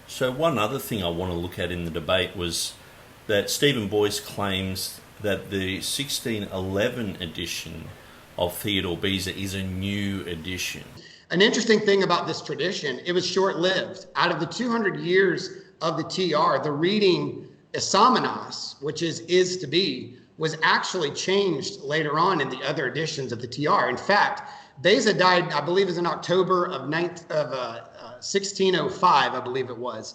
So one other thing I want to look at in the debate was that Stephen Boyce claims that the 1611 edition of Theodore Beza is a new edition. An interesting thing about this tradition, it was short-lived. Out of the 200 years of the TR, the reading Isamenos, which is to be, was actually changed later on in the other editions of the TR. In fact, Beza died, I believe, in October of 1605, I believe it was.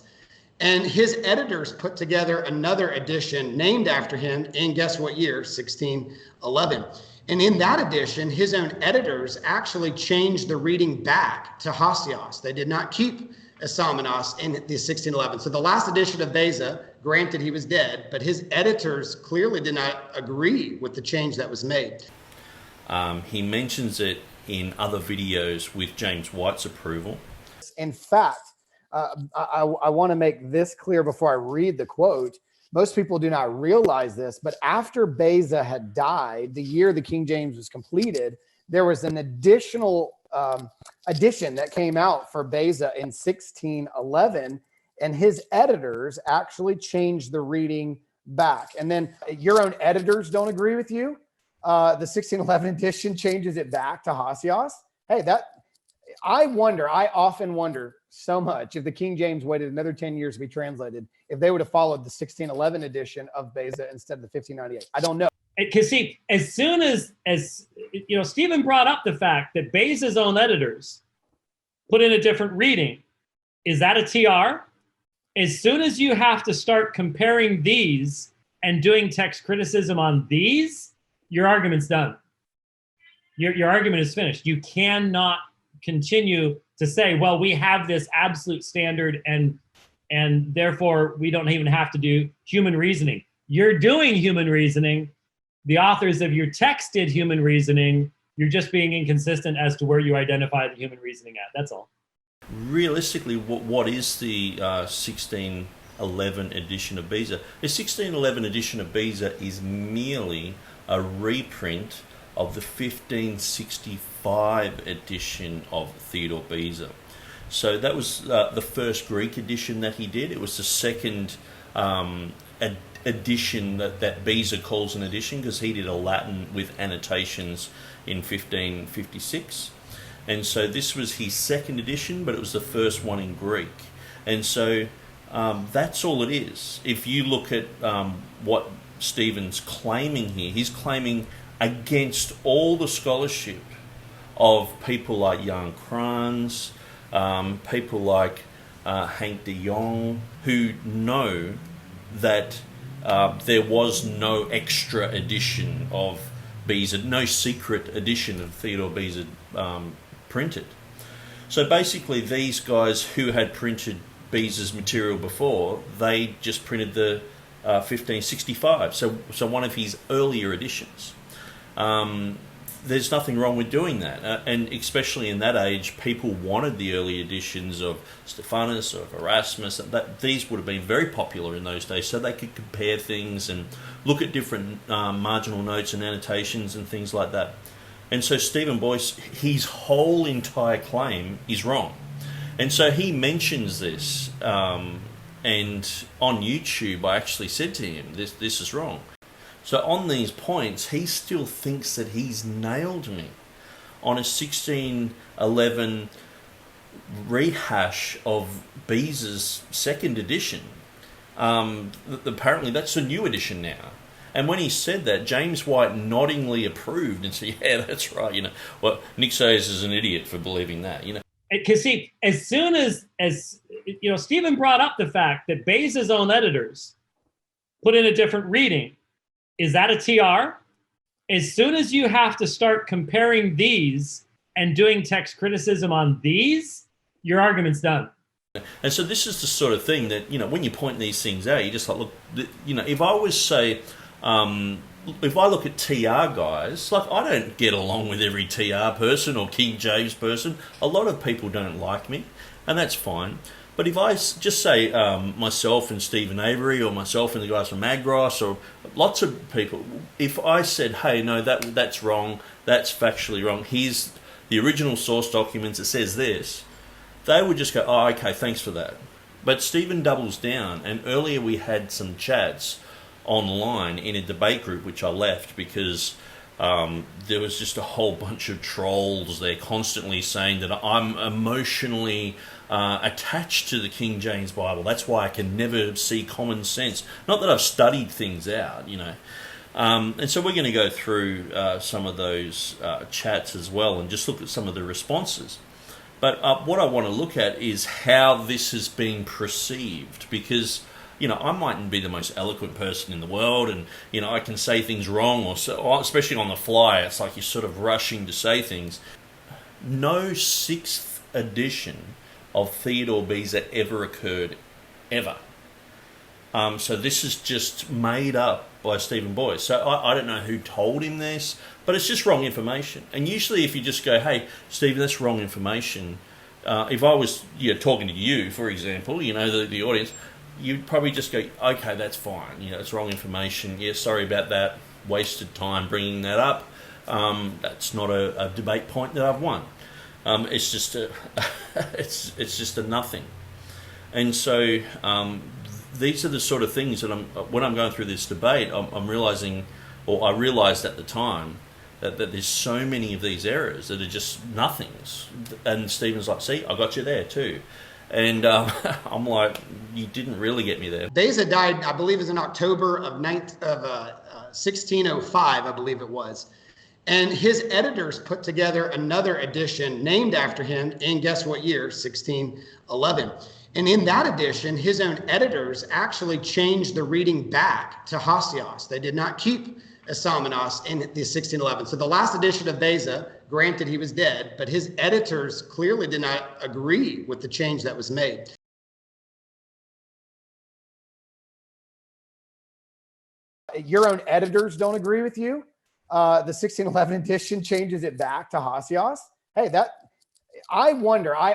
And his editors put together another edition named after him in guess what year? 1611. And in that edition, his own editors actually changed the reading back to Hosios. They did not keep Isamenos in the 1611. So the last edition of Beza, granted he was dead, but his editors clearly did not agree with the change that was made. He mentions it in other videos with James White's approval. In fact, I want to make this clear before I read the quote. Most people do not realize this, but after Beza had died, the year the King James was completed, there was an additional edition that came out for Beza in 1611, and his editors actually changed the reading back. And then your own editors don't agree with you. The 1611 edition changes it back to Hosios. Hey, I often wonder so much if the King James waited another 10 years to be translated, if they would have followed the 1611 edition of Beza instead of the 1598. I don't know. Because see, as soon as you know, Stephen brought up the fact that Beza's own editors put in a different reading. Is that a TR? As soon as you have to start comparing these and doing text criticism on these, your argument's done. Your argument is finished. You cannot continue to say, well, we have this absolute standard and therefore we don't even have to do human reasoning. You're doing human reasoning. The authors of your text did human reasoning. You're just being inconsistent as to where you identify the human reasoning at. That's all. Realistically, what is the 1611 edition of Beza? The 1611 edition of Beza is merely a reprint of the 1565 edition of Theodore Beza. So that was the first Greek edition that he did. It was the second edition that Beza calls an edition, because he did a Latin with annotations in 1556. And so this was his second edition, but it was the first one in Greek. And so that's all it is. If you look at what Stephen's claiming here, he's claiming against all the scholarship of people like Jan Kranz, people like Hank de Jong, who know that there was no extra edition of Beza, no secret edition of Theodore Beza printed. So basically these guys who had printed Beza's material before, they just printed the 1565, so one of his earlier editions. There's nothing wrong with doing that, and especially in that age, people wanted the early editions of Stephanus, of Erasmus. These would have been very popular in those days, so they could compare things and look at different marginal notes and annotations and things like that. And so Stephen Boyce, his whole entire claim is wrong. And so he mentions this, and on YouTube I actually said to him, this is wrong. So on these points, he still thinks that he's nailed me on a 1611 rehash of Beza's second edition. Apparently that's a new edition now. And when he said that, James White noddingly approved and said, yeah, that's right. You know, well, Nick Sayers is an idiot for believing that, you know. Because see, as soon as you know, Stephen brought up the fact that Beza's own editors put in a different reading. Is that a TR? As soon as you have to start comparing these and doing text criticism on these, your argument's done. And so this is the sort of thing that, you know, when you point these things out, you just like, look, you know, if I was, say, if I look at TR guys, like I don't get along with every TR person or King James person. A lot of people don't like me, and that's fine. But if I just say myself and Stephen Avery, or myself and the guys from Magros, or lots of people, if I said, hey, no, that's wrong, that's factually wrong, here's the original source documents, it says this, they would just go, oh, okay, thanks for that. But Stephen doubles down, and earlier we had some chats online in a debate group, which I left because there was just a whole bunch of trolls there constantly saying that I'm emotionally attached to the King James Bible. That's why I can never see common sense. Not that I've studied things out, you know. And so we're going to go through some of those chats as well and just look at some of the responses. But what I want to look at is how this has been perceived, because, you know, I mightn't be the most eloquent person in the world, and, you know, I can say things wrong, or especially on the fly. It's like you're sort of rushing to say things. No 6th edition of Theodore Beza ever occurred, ever. So this is just made up by Stephen Boyce. So I don't know who told him this, but it's just wrong information. And usually if you just go, hey, Stephen, that's wrong information. If I was talking to you, for example, you know, the audience, you'd probably just go, okay, that's fine. You know, it's wrong information. Yeah, sorry about that. Wasted time bringing that up. That's not a debate point that I've won. It's just it's just a nothing. And so these are the sort of things that when I'm going through this debate, I'm realizing, or I realized at the time, that there's so many of these errors that are just nothings. And Stephen's like, see, I got you there too. And I'm like, you didn't really get me there. Beza died, I believe, is in October of 1605, I believe it was. And his editors put together another edition named after him in, guess what year? 1611. And in that edition, his own editors actually changed the reading back to Hosios. They did not keep Esamenos in the 1611. So the last edition of Beza, granted he was dead, but his editors clearly did not agree with the change that was made. Your own editors don't agree with you? The 1611 edition changes it back to Hosios? Hey, I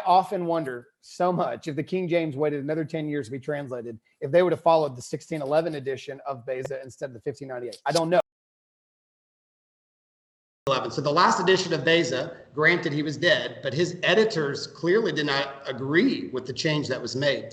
often wonder so much if the King James waited another 10 years to be translated, if they would have followed the 1611 edition of Beza instead of the 1598. I don't know. So the last edition of Beza, granted he was dead, but his editors clearly did not agree with the change that was made.